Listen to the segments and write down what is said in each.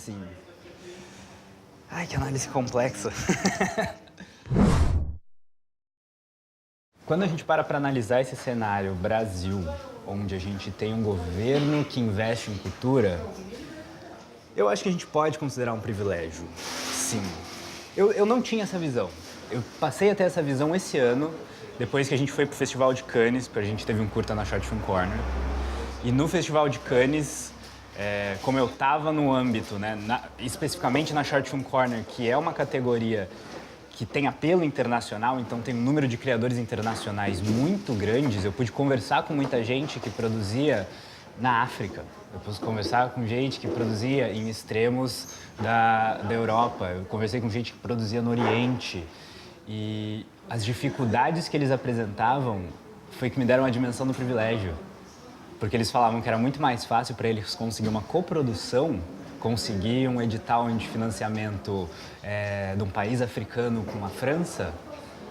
Sim. Ai, que análise complexa. Quando a gente para analisar esse cenário Brasil, onde a gente tem um governo que investe em cultura, eu acho que a gente pode considerar um privilégio, sim. Eu não tinha essa visão. Eu passei a ter essa visão esse ano, depois que a gente foi pro Festival de Cannes, porque a gente teve um curta na Short Film Corner. E no Festival de Cannes, como eu estava no âmbito, né, especificamente na Short Film Corner, que é uma categoria que tem apelo internacional, então tem um número de criadores internacionais muito grandes. Eu pude conversar com muita gente que produzia na África. Eu pude conversar com gente que produzia em extremos da Europa. Eu conversei com gente que produzia no Oriente. E as dificuldades que eles apresentavam foi que me deram a dimensão do privilégio. Porque eles falavam que era muito mais fácil para eles conseguir uma coprodução, conseguir um edital de financiamento de um país africano com a França,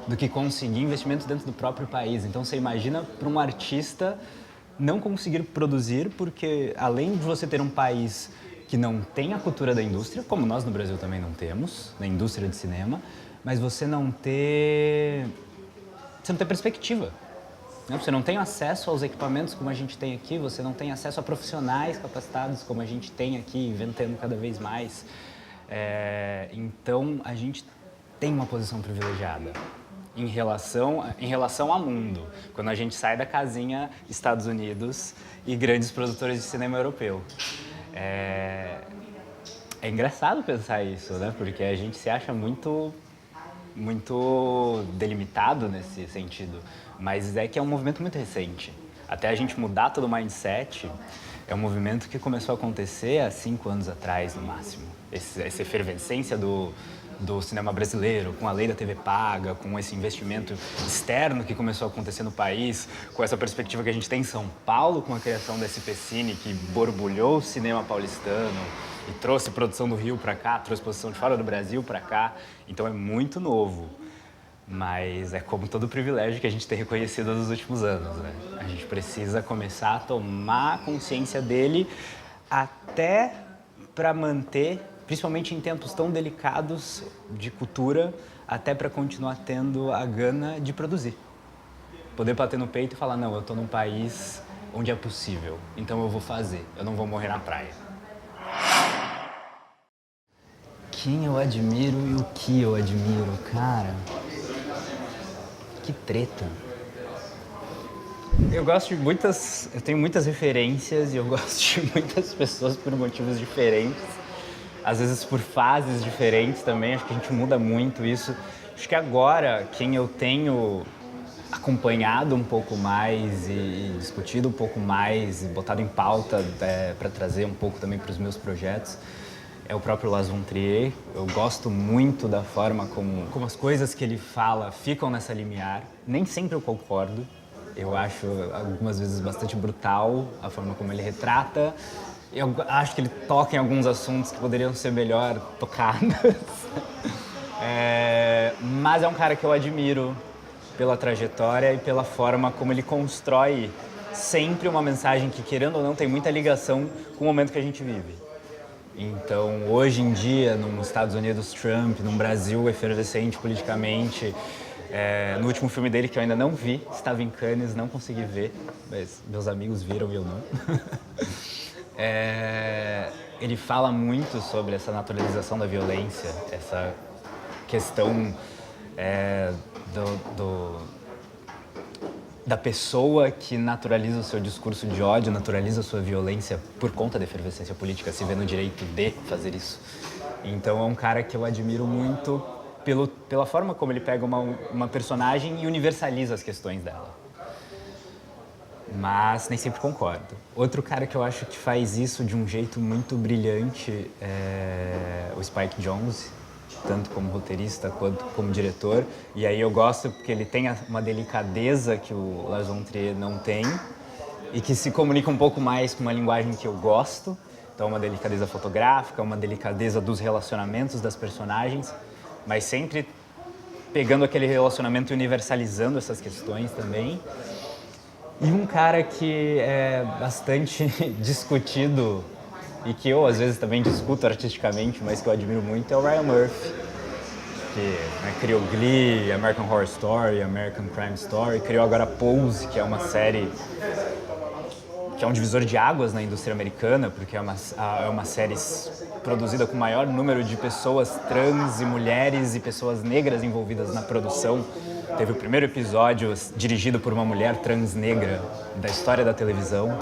do que conseguir investimento dentro do próprio país. Então você imagina para um artista não conseguir produzir, porque além de você ter um país que não tem a cultura da indústria, como nós no Brasil também não temos, na indústria de cinema, mas você não ter perspectiva. Você não tem acesso aos equipamentos como a gente tem aqui, você não tem acesso a profissionais capacitados como a gente tem aqui, inventando cada vez mais. Então, a gente tem uma posição privilegiada em relação ao mundo, quando a gente sai da casinha Estados Unidos e grandes produtores de cinema europeu. É engraçado pensar isso, né? Porque a gente se acha muito delimitado nesse sentido, mas é que é um movimento muito recente. Até a gente mudar todo o mindset, é um movimento que começou a acontecer há 5 anos atrás, no máximo. Essa efervescência do cinema brasileiro, com a lei da TV paga, com esse investimento externo que começou a acontecer no país, com essa perspectiva que a gente tem em São Paulo, com a criação da SP Cine, que borbulhou o cinema paulistano, e trouxe produção do Rio para cá, trouxe produção de fora do Brasil para cá. Então é muito novo, mas é como todo privilégio que a gente tem reconhecido nos últimos anos, né? A gente precisa começar a tomar consciência dele até para manter, principalmente em tempos tão delicados de cultura, até para continuar tendo a gana de produzir. Poder bater no peito e falar, não, eu estou num país onde é possível, então eu vou fazer, eu não vou morrer na praia. Quem eu admiro e o que eu admiro, cara? Que treta. Eu tenho muitas referências e eu gosto de muitas pessoas por motivos diferentes. Às vezes por fases diferentes também, acho que a gente muda muito isso. Acho que agora, quem eu tenho acompanhado um pouco mais e discutido um pouco mais e botado em pauta para trazer um pouco também para os meus projetos, é o próprio Lars von Trier. Eu gosto muito da forma como as coisas que ele fala ficam nessa limiar. Nem sempre eu concordo. Eu acho, algumas vezes, bastante brutal a forma como ele retrata. Eu acho que ele toca em alguns assuntos que poderiam ser melhor tocados. Mas é um cara que eu admiro pela trajetória e pela forma como ele constrói sempre uma mensagem que, querendo ou não, tem muita ligação com o momento que a gente vive. Então, hoje em dia, nos Estados Unidos, Trump, num Brasil efervescente politicamente, no último filme dele, que eu ainda não vi, estava em Cannes, não consegui ver, mas meus amigos viram e eu não. Ele fala muito sobre essa naturalização da violência, essa questão da pessoa que naturaliza o seu discurso de ódio, naturaliza a sua violência por conta da efervescência política, se vê no direito de fazer isso. Então é um cara que eu admiro muito pela forma como ele pega uma personagem e universaliza as questões dela. Mas nem sempre concordo. Outro cara que eu acho que faz isso de um jeito muito brilhante é o Spike Jonze, tanto como roteirista quanto como diretor. E aí eu gosto porque ele tem uma delicadeza que o Lars von Trier não tem e que se comunica um pouco mais com uma linguagem que eu gosto. Então uma delicadeza fotográfica, uma delicadeza dos relacionamentos das personagens, mas sempre pegando aquele relacionamento e universalizando essas questões também. E um cara que é bastante discutido e que eu às vezes também discuto artisticamente, mas que eu admiro muito, é o Ryan Murphy, que criou Glee, American Horror Story, American Crime Story, criou agora Pose, que é uma série que é um divisor de águas na indústria americana, porque é uma série produzida com o maior número de pessoas trans e mulheres e pessoas negras envolvidas na produção. Teve o primeiro episódio dirigido por uma mulher trans negra da história da televisão.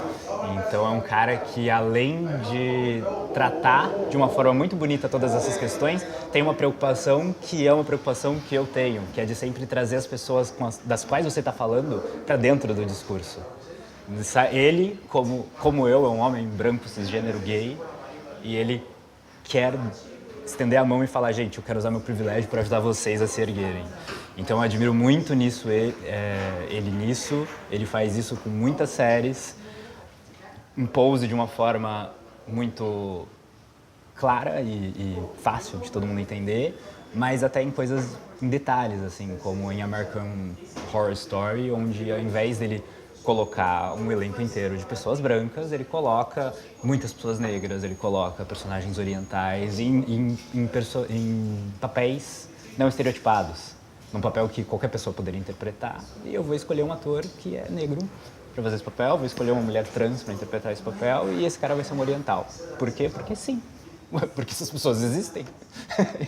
Então é um cara que, além de tratar de uma forma muito bonita todas essas questões, tem uma preocupação que é uma preocupação que eu tenho, que é de sempre trazer as pessoas das quais você está falando para dentro do discurso. Ele, como eu, é um homem branco, cisgênero, gay, e ele quer estender a mão e falar, gente, eu quero usar meu privilégio para ajudar vocês a se erguerem. Então eu admiro muito nisso ele nisso, ele faz isso com muitas séries, impôs de uma forma muito clara e fácil de todo mundo entender, mas até em detalhes, assim, como em American Horror Story, onde ao invés dele colocar um elenco inteiro de pessoas brancas, ele coloca muitas pessoas negras, ele coloca personagens orientais em papéis não estereotipados, num papel que qualquer pessoa poderia interpretar, e eu vou escolher um ator que é negro para fazer esse papel, vou escolher uma mulher trans para interpretar esse papel, e esse cara vai ser um oriental. Por quê? Porque sim. Porque essas pessoas existem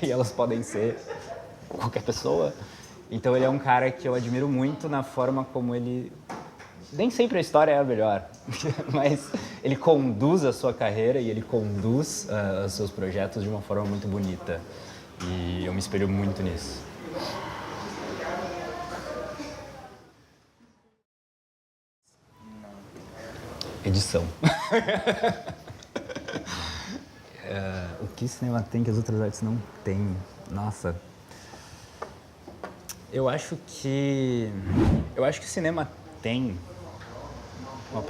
e elas podem ser qualquer pessoa. Então ele é um cara que eu admiro muito na forma como ele... Nem sempre a história é a melhor, mas ele conduz a sua carreira e ele conduz os seus projetos de uma forma muito bonita. E eu me espelho muito nisso. Edição. O que cinema tem que as outras artes não têm? Nossa. Eu acho que o cinema tem uma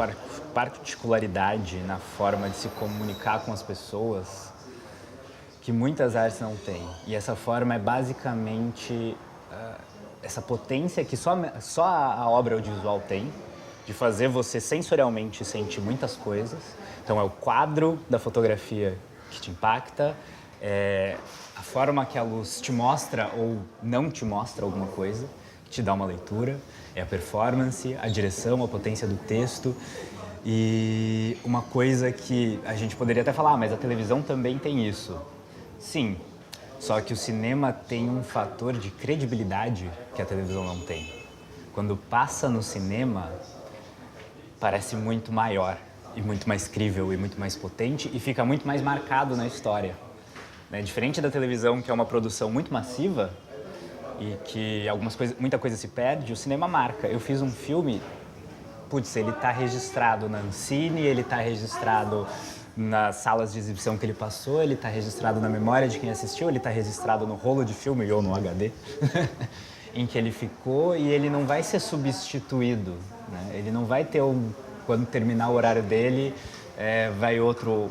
particularidade na forma de se comunicar com as pessoas que muitas artes não têm. E essa forma é basicamente essa potência que só a obra audiovisual tem, de fazer você sensorialmente sentir muitas coisas. Então é o quadro da fotografia que te impacta, é a forma que a luz te mostra ou não te mostra alguma coisa, que te dá uma leitura, é a performance, a direção, a potência do texto. E uma coisa que a gente poderia até falar, mas a televisão também tem isso. Sim, só que o cinema tem um fator de credibilidade que a televisão não tem. Quando passa no cinema, parece muito maior e muito mais crível e muito mais potente e fica muito mais marcado na história. Diferente da televisão, que é uma produção muito massiva e que muita coisa se perde, o cinema marca. Eu fiz um filme, ele está registrado na Ancine, ele está registrado nas salas de exibição que ele passou, ele está registrado na memória de quem assistiu, ele está registrado no rolo de filme ou no HD em que ele ficou, e ele não vai ser substituído, né? Ele não vai ter quando terminar o horário dele, vai outro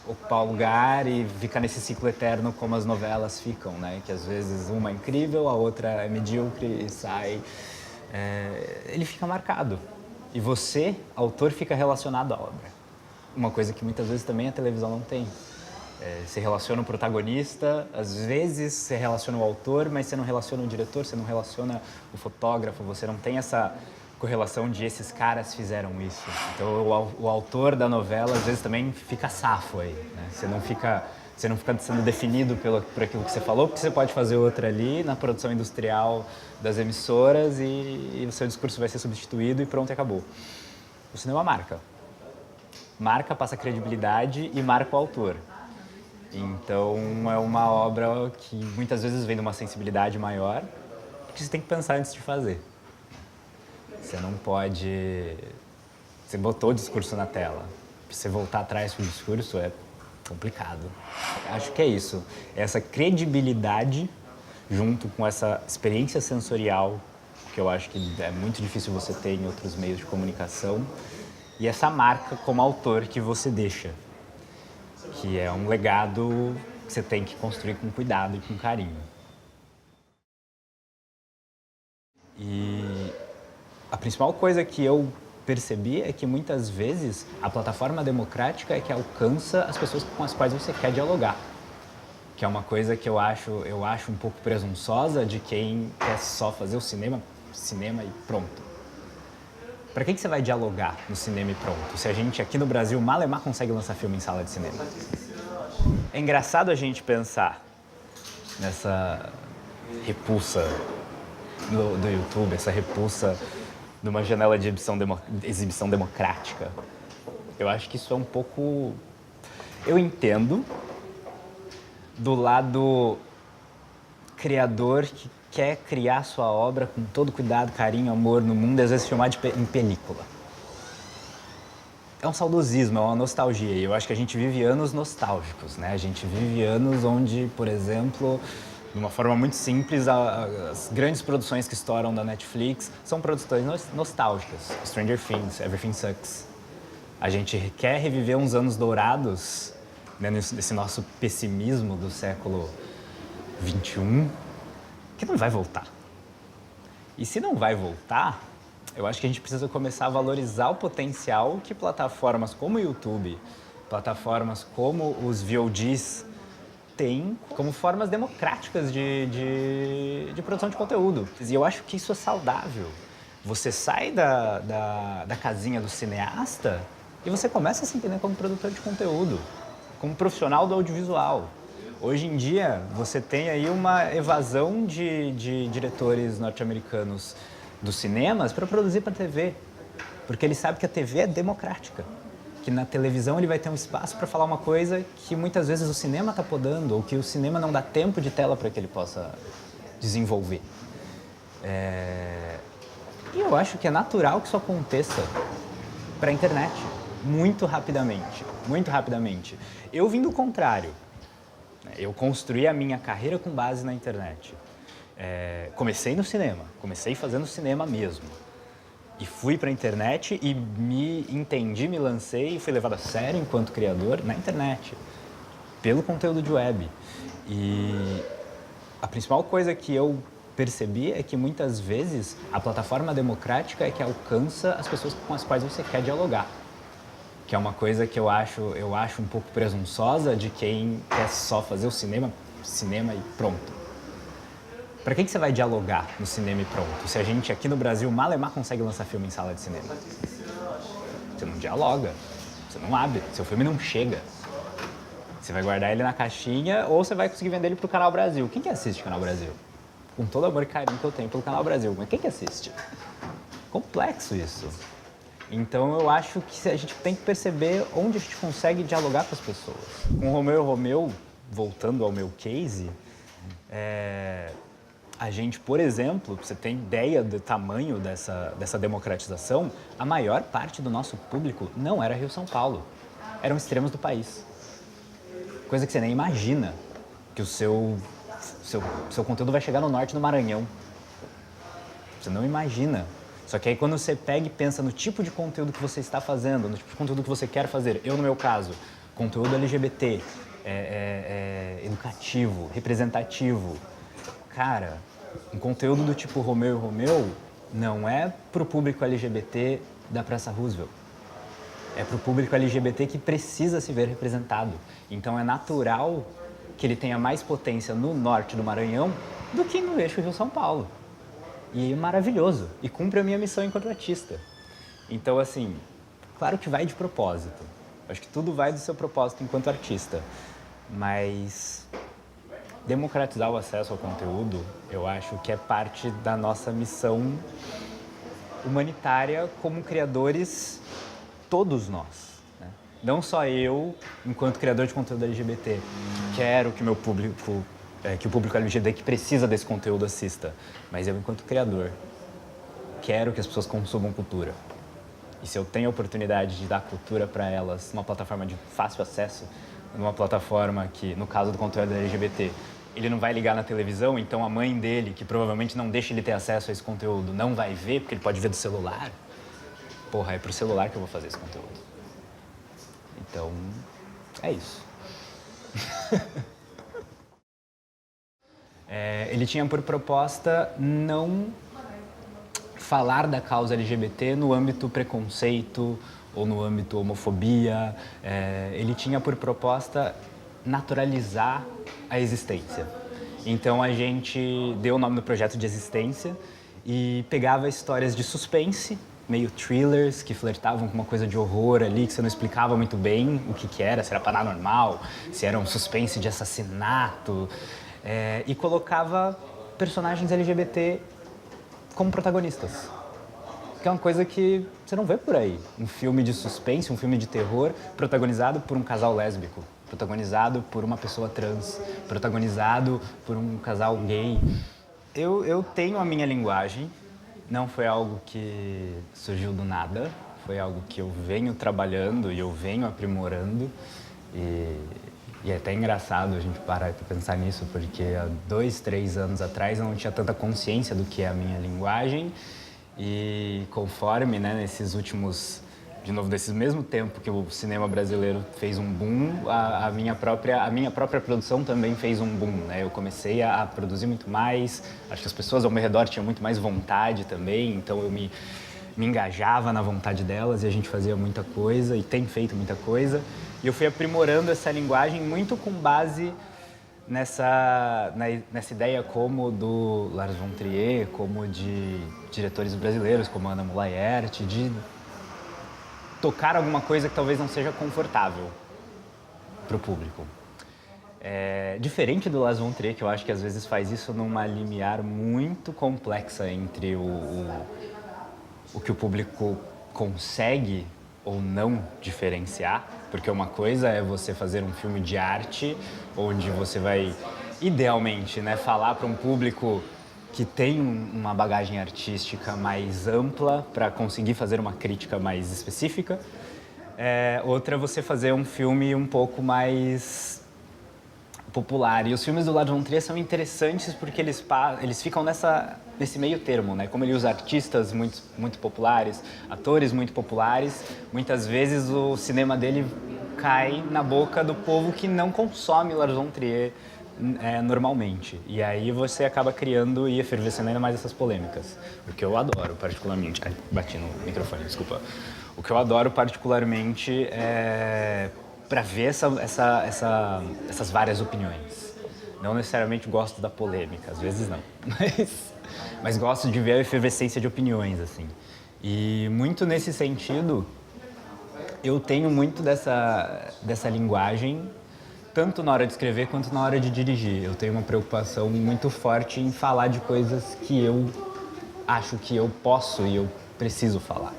ocupar o lugar e ficar nesse ciclo eterno como as novelas ficam, né? Que às vezes uma é incrível, a outra é medíocre e sai. Ele fica marcado. E você, autor, fica relacionado à obra. Uma coisa que muitas vezes também a televisão não tem. Você relaciona o protagonista, às vezes você relaciona o autor, mas você não relaciona o diretor, você não relaciona o fotógrafo, você não tem essa correlação de esses caras fizeram isso. Então o autor da novela às vezes também fica safo aí, né? Você não fica sendo definido por aquilo que você falou, porque você pode fazer outra ali na produção industrial das emissoras e o seu discurso vai ser substituído e pronto, acabou. O cinema marca. Marca, passa credibilidade e marca o autor. Então é uma obra que muitas vezes vem de uma sensibilidade maior, porque você tem que pensar antes de fazer. Você não pode... Você botou o discurso na tela. Pra você voltar atrás com o discurso é complicado. Acho que é isso. Essa credibilidade junto com essa experiência sensorial, que eu acho que é muito difícil você ter em outros meios de comunicação, e essa marca como autor que você deixa, que é um legado que você tem que construir com cuidado e com carinho. E a principal coisa que eu percebi é que muitas vezes a plataforma democrática é que alcança as pessoas com as quais você quer dialogar. Que é uma coisa que eu acho um pouco presunçosa de quem quer só fazer o cinema e pronto. Para que você vai dialogar no cinema e pronto? Se a gente aqui no Brasil mal e mal consegue lançar filme em sala de cinema. É engraçado a gente pensar nessa repulsa do YouTube, essa repulsa de uma janela de exibição democrática. Eu acho que isso é um pouco... Eu entendo do lado criador que quer criar sua obra com todo cuidado, carinho, amor no mundo e às vezes filmar em película. É um saudosismo, é uma nostalgia e eu acho que a gente vive anos nostálgicos, né? A gente vive anos onde, por exemplo, de uma forma muito simples, as grandes produções que estouram da Netflix são produções nostálgicas. Stranger Things, Everything Sucks. A gente quer reviver uns anos dourados, né, nesse nosso pessimismo do século XXI, que não vai voltar. E se não vai voltar, eu acho que a gente precisa começar a valorizar o potencial que plataformas como o YouTube, plataformas como os VODs têm como formas democráticas de produção de conteúdo. E eu acho que isso é saudável. Você sai da casinha do cineasta e você começa a se entender como produtor de conteúdo, como profissional do audiovisual. Hoje em dia, você tem aí uma evasão de diretores norte-americanos dos cinemas para produzir para a TV, porque ele sabe que a TV é democrática, que na televisão ele vai ter um espaço para falar uma coisa que muitas vezes o cinema está podando, ou que o cinema não dá tempo de tela para que ele possa desenvolver. E eu acho que é natural que isso aconteça para a internet, muito rapidamente, muito rapidamente. Eu vim do contrário. Eu construí a minha carreira com base na internet. Comecei no cinema, comecei fazendo cinema mesmo. E fui para a internet e me entendi, me lancei e fui levado a sério enquanto criador na internet, pelo conteúdo de web. E a principal coisa que eu percebi é que muitas vezes a plataforma democrática é que alcança as pessoas com as quais você quer dialogar. Que é uma coisa que eu acho um pouco presunçosa de quem quer só fazer o cinema e pronto. Para que você vai dialogar no cinema e pronto? Se a gente aqui no Brasil mal e mal consegue lançar filme em sala de cinema. Você não dialoga, você não abre, seu filme não chega. Você vai guardar ele na caixinha ou você vai conseguir vender ele pro Canal Brasil. Quem que assiste Canal Brasil? Com todo o amor e carinho que eu tenho pelo Canal Brasil, mas quem que assiste? Complexo isso. Então eu acho que a gente tem que perceber onde a gente consegue dialogar com as pessoas. Com Romeu e Romeu, voltando ao meu case, a gente, por exemplo, você tem ideia do tamanho dessa democratização, a maior parte do nosso público não era Rio-São Paulo, eram extremos do país. Coisa que você nem imagina, que o seu conteúdo vai chegar no norte do Maranhão. Você não imagina. Só que aí quando você pega e pensa no tipo de conteúdo que você está fazendo, no tipo de conteúdo que você quer fazer, eu no meu caso, conteúdo LGBT, educativo, representativo, cara, um conteúdo do tipo Romeu e Romeu não é pro público LGBT da Praça Roosevelt. É pro público LGBT que precisa se ver representado. Então é natural que ele tenha mais potência no norte do Maranhão do que no eixo Rio-São Paulo. E é maravilhoso. E cumpre a minha missão enquanto artista. Então, assim, claro que vai de propósito. Acho que tudo vai do seu propósito enquanto artista. Mas democratizar o acesso ao conteúdo, eu acho que é parte da nossa missão humanitária como criadores, todos nós. Né? Não só eu, enquanto criador de conteúdo LGBT, quero que meu público, que o público LGBT que precisa desse conteúdo assista, mas eu, enquanto criador, quero que as pessoas consumam cultura. E se eu tenho a oportunidade de dar cultura para elas numa plataforma de fácil acesso, numa plataforma que, no caso do conteúdo LGBT, ele não vai ligar na televisão, então a mãe dele, que provavelmente não deixa ele ter acesso a esse conteúdo, não vai ver, porque ele pode ver do celular. Porra, é pro celular que eu vou fazer esse conteúdo. Então, é isso. Ele tinha por proposta não falar da causa LGBT no âmbito preconceito ou no âmbito homofobia. Ele tinha por proposta naturalizar a existência. Então a gente deu o nome do projeto de Existência e pegava histórias de suspense, meio thrillers, que flertavam com uma coisa de horror ali, que você não explicava muito bem o que era, se era paranormal, se era um suspense de assassinato, e colocava personagens LGBT como protagonistas. Que é uma coisa que você não vê por aí. Um filme de suspense, um filme de terror, protagonizado por um casal lésbico, protagonizado por uma pessoa trans, protagonizado por um casal gay. Eu tenho a minha linguagem, não foi algo que surgiu do nada, foi algo que eu venho trabalhando e eu venho aprimorando. E é até engraçado a gente parar para pensar nisso, porque há 2, 3 anos atrás eu não tinha tanta consciência do que é a minha linguagem. E conforme, né, nesses últimos, de novo, nesse mesmo tempo que o cinema brasileiro fez um boom, a minha própria produção também fez um boom, né? Eu comecei a produzir muito mais, acho que as pessoas ao meu redor tinham muito mais vontade também, então eu me engajava na vontade delas e a gente fazia muita coisa e tem feito muita coisa. E eu fui aprimorando essa linguagem muito com base nessa ideia como do Lars von Trier, como de diretores brasileiros, como Ana Mulaert, de tocar alguma coisa que talvez não seja confortável para o público. Diferente do Lars von Trier, que eu acho que às vezes faz isso numa limiar muito complexa entre o que o público consegue ou não diferenciar, porque uma coisa é você fazer um filme de arte onde você vai, idealmente, né, falar para um público que tem uma bagagem artística mais ampla para conseguir fazer uma crítica mais específica. Outra é você fazer um filme um pouco mais popular. E os filmes do Lars von Trier são interessantes porque eles ficam nesse meio termo, né? Como ele usa artistas muito populares, atores muito populares, muitas vezes o cinema dele cai na boca do povo que não consome Lars von Trier normalmente. E aí você acaba criando e efervescendo ainda mais essas polêmicas. O que eu adoro particularmente... Ai, bati no microfone, desculpa. O que eu adoro particularmente é para ver essas várias opiniões. Não necessariamente gosto da polêmica, às vezes não. Mas gosto de ver a efervescência de opiniões, assim. E muito nesse sentido, eu tenho muito dessa linguagem, tanto na hora de escrever quanto na hora de dirigir. Eu tenho uma preocupação muito forte em falar de coisas que eu acho que eu posso e eu preciso falar.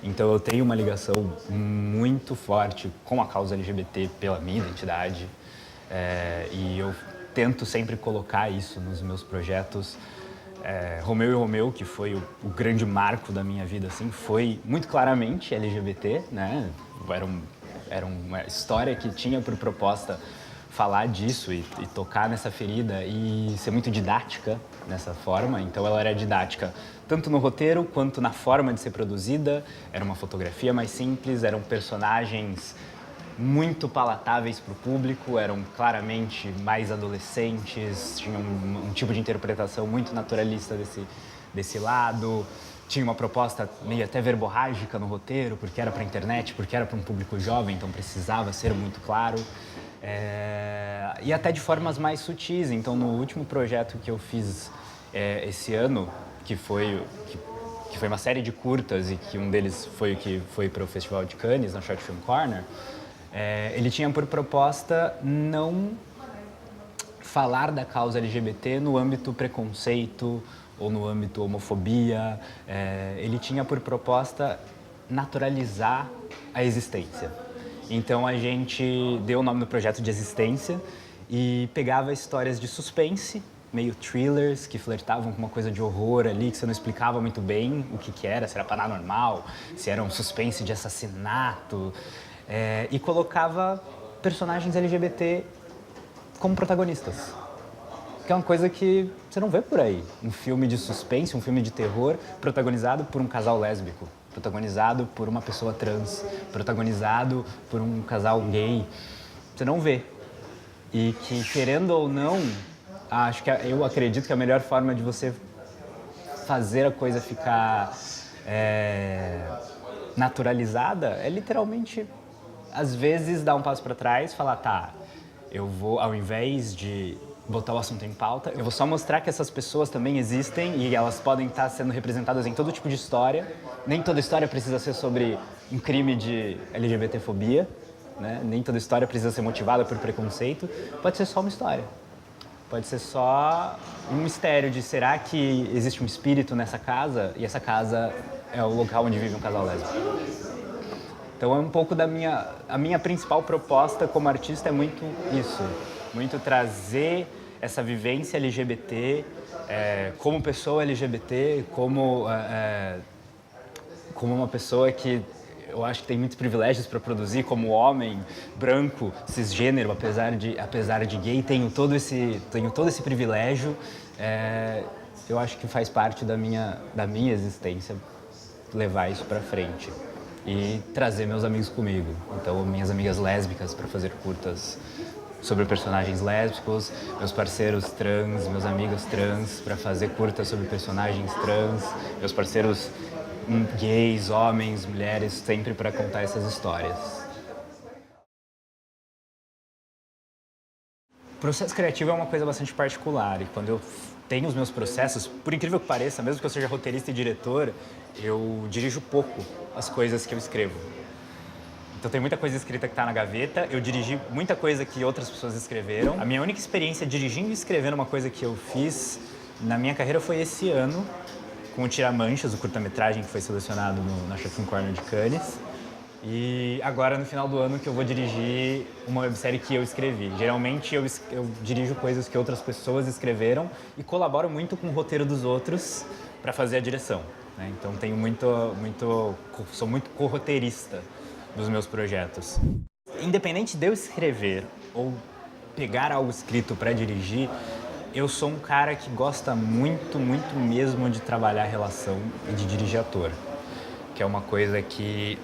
Então eu tenho uma ligação muito forte com a causa LGBT pela minha identidade, e eu tento sempre colocar isso nos meus projetos. Romeu e Romeu, que foi o grande marco da minha vida, assim, foi muito claramente LGBT, né? Era uma história que tinha por proposta falar disso e tocar nessa ferida e ser muito didática nessa forma. Então ela era didática tanto no roteiro quanto na forma de ser produzida. Era uma fotografia mais simples, eram personagens muito palatáveis para o público, eram claramente mais adolescentes, tinham um tipo de interpretação muito naturalista desse lado. Tinha uma proposta meio até verborrágica no roteiro, porque era para a internet, porque era para um público jovem, então precisava ser muito claro. E até de formas mais sutis. Então, no último projeto que eu fiz esse ano, que foi uma série de curtas e que um deles foi o que foi para o Festival de Cannes, na Short Film Corner, ele tinha por proposta não falar da causa LGBT no âmbito preconceito ou no âmbito homofobia. Ele tinha por proposta naturalizar a existência. Então a gente deu o nome do projeto de Existência e pegava histórias de suspense, meio thrillers, que flertavam com uma coisa de horror ali, que você não explicava muito bem o que era, se era paranormal, se era um suspense de assassinato, e colocava personagens LGBT como protagonistas. Que é uma coisa que você não vê por aí. Um filme de suspense, um filme de terror, protagonizado por um casal lésbico, protagonizado por uma pessoa trans, protagonizado por um casal gay. Você não vê. E que, querendo ou não, eu acredito que a melhor forma de você fazer a coisa ficar naturalizada é literalmente, às vezes, dar um passo para trás e falar, tá, eu vou, ao invés de botar o assunto em pauta, eu vou só mostrar que essas pessoas também existem e elas podem estar sendo representadas em todo tipo de história. Nem toda história precisa ser sobre um crime de LGBTfobia, né? Nem toda história precisa ser motivada por preconceito. Pode ser só uma história. Pode ser só um mistério de será que existe um espírito nessa casa e essa casa é o local onde vive um casal lésbico. Então é um pouco a minha principal proposta como artista é muito isso, muito trazer essa vivência LGBT como pessoa LGBT, como uma pessoa que eu acho que tem muitos privilégios para produzir, como homem, branco, cisgênero, apesar de gay, tenho todo esse privilégio. Eu acho que faz parte da minha existência levar isso para frente e trazer meus amigos comigo. Então, minhas amigas lésbicas para fazer curtas sobre personagens lésbicos, meus parceiros trans, meus amigos trans para fazer curtas sobre personagens trans, meus parceiros gays, homens, mulheres, sempre para contar essas histórias. O processo criativo é uma coisa bastante particular e quando eu tenho os meus processos, por incrível que pareça, mesmo que eu seja roteirista e diretor, eu dirijo pouco as coisas que eu escrevo. Então tem muita coisa escrita que está na gaveta, eu dirigi muita coisa que outras pessoas escreveram. A minha única experiência dirigindo e escrevendo uma coisa que eu fiz na minha carreira foi esse ano, com o Tiramanchas, o curta-metragem que foi selecionado na Chefing Corner de Cannes. E agora, no final do ano, que eu vou dirigir uma websérie que eu escrevi. Geralmente, eu dirijo coisas que outras pessoas escreveram e colaboro muito com o roteiro dos outros para fazer a direção, né? Então, sou muito co-roteirista dos meus projetos. Independente de eu escrever ou pegar algo escrito para dirigir, eu sou um cara que gosta muito, muito mesmo de trabalhar relação e de dirigir ator, que é uma coisa que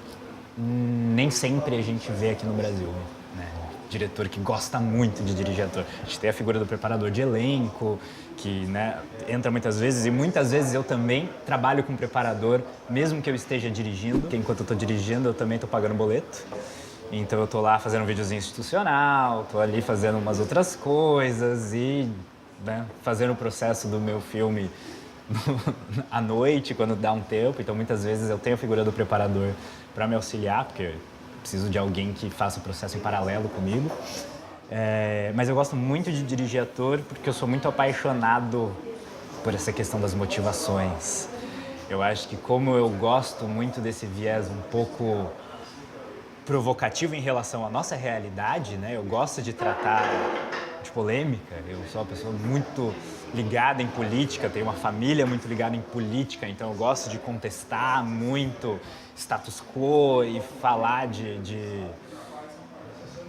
nem sempre a gente vê aqui no Brasil, né? Diretor que gosta muito de dirigir ator. A gente tem a figura do preparador de elenco, que, né, entra muitas vezes, e muitas vezes eu também trabalho com preparador, mesmo que eu esteja dirigindo, porque enquanto eu estou dirigindo eu também estou pagando boleto. Então eu estou lá fazendo um videozinho institucional, estou ali fazendo umas outras coisas e, né, fazendo o processo do meu filme à noite, quando dá um tempo. Então muitas vezes eu tenho a figura do preparador para me auxiliar, porque eu preciso de alguém que faça o processo em paralelo comigo. Mas eu gosto muito de dirigir ator porque eu sou muito apaixonado por essa questão das motivações. Eu acho que como eu gosto muito desse viés um pouco provocativo em relação à nossa realidade, né? Eu gosto de tratar de polêmica, eu sou uma pessoa muito ligada em política, tenho uma família muito ligada em política, então eu gosto de contestar muito status quo e falar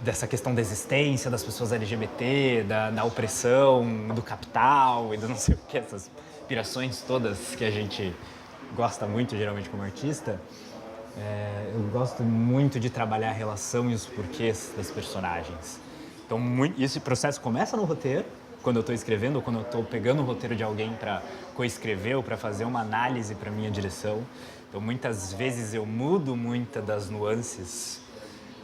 dessa questão da existência das pessoas LGBT, da opressão, do capital e do não sei o que, essas pirações todas que a gente gosta muito geralmente como artista. Eu gosto muito de trabalhar a relação e os porquês das personagens. Então, esse processo começa no roteiro, quando eu estou escrevendo, ou quando eu estou pegando o roteiro de alguém para coescrever ou para fazer uma análise para minha direção. Então, muitas vezes eu mudo muitas das nuances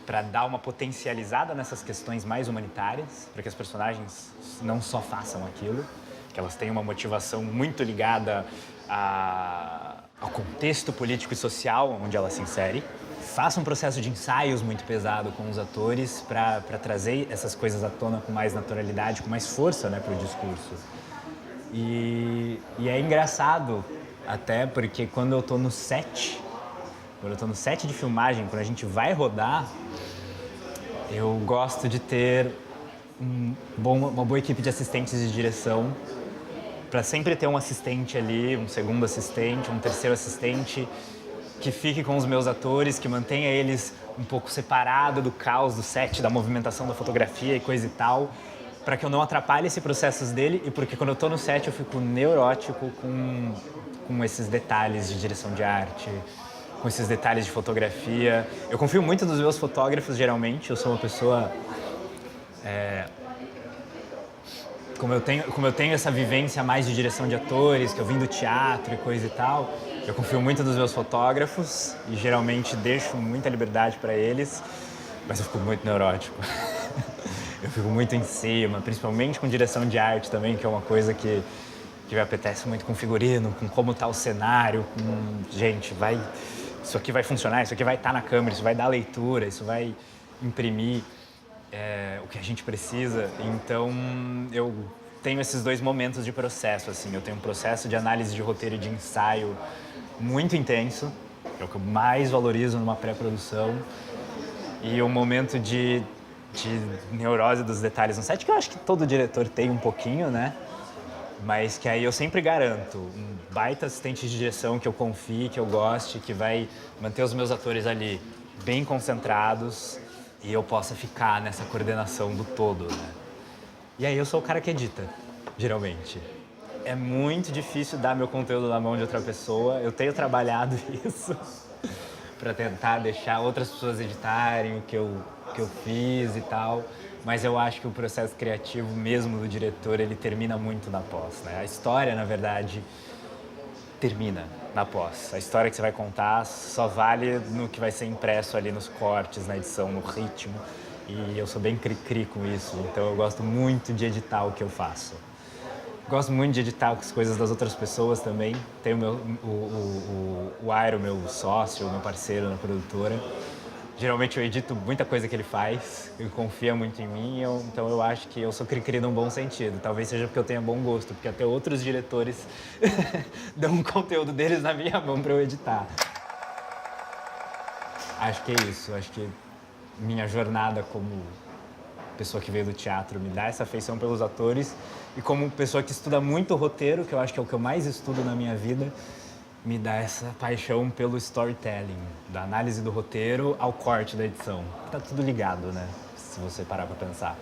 para dar uma potencializada nessas questões mais humanitárias, para que as personagens não só façam aquilo, que elas tenham uma motivação muito ligada ao contexto político e social onde ela se insere. Faça um processo de ensaios muito pesado com os atores para trazer essas coisas à tona com mais naturalidade, com mais força, né, para o discurso. E é engraçado até porque quando eu estou no set de filmagem, quando a gente vai rodar, eu gosto de ter uma boa equipe de assistentes de direção para sempre ter um assistente ali, um segundo assistente, um terceiro assistente que fique com os meus atores, que mantenha eles um pouco separado do caos do set, da movimentação da fotografia e coisa e tal, para que eu não atrapalhe esses processos dele e porque quando eu tô no set eu fico neurótico com esses detalhes de direção de arte, com esses detalhes de fotografia. Eu confio muito nos meus fotógrafos, geralmente. Eu sou uma pessoa como eu tenho essa vivência mais de direção de atores, que eu vim do teatro e coisa e tal, eu confio muito nos meus fotógrafos e geralmente deixo muita liberdade para eles, mas eu fico muito neurótico. Eu fico muito em cima, principalmente com direção de arte também, que é uma coisa que me apetece muito, com figurino, com como tá o cenário, com... Gente, isso aqui vai funcionar, isso aqui vai estar na câmera, isso vai dar leitura, isso vai imprimir o que a gente precisa. Então, eu tenho esses dois momentos de processo, assim. Eu tenho um processo de análise de roteiro e de ensaio muito intenso, é o que eu mais valorizo numa pré-produção, e um momento de neurose dos detalhes no set, que eu acho que todo diretor tem um pouquinho, né? Mas que aí eu sempre garanto um baita assistente de direção que eu confie, que eu goste, que vai manter os meus atores ali bem concentrados e eu possa ficar nessa coordenação do todo, né? E aí eu sou o cara que edita, geralmente. É muito difícil dar meu conteúdo na mão de outra pessoa. Eu tenho trabalhado isso para tentar deixar outras pessoas editarem o que eu fiz e tal, mas eu acho que o processo criativo mesmo do diretor, ele termina muito na pós, né? A história, na verdade, termina na pós. A história que você vai contar só vale no que vai ser impresso ali nos cortes, na edição, no ritmo, e eu sou bem cri-cri com isso, então eu gosto muito de editar o que eu faço. Gosto muito de editar as coisas das outras pessoas também. Tem o Airo, meu sócio, meu parceiro na produtora. Geralmente eu edito muita coisa que ele faz, ele confia muito em mim, então eu acho que eu sou cri-cri num bom sentido. Talvez seja porque eu tenha bom gosto, porque até outros diretores dão o conteúdo deles na minha mão para eu editar. Acho que é isso, acho que minha jornada como pessoa que veio do teatro me dá essa afeição pelos atores, e como pessoa que estuda muito roteiro, que eu acho que é o que eu mais estudo na minha vida, me dá essa paixão pelo storytelling, da análise do roteiro ao corte da edição. Tá tudo ligado, né? Se você parar pra pensar.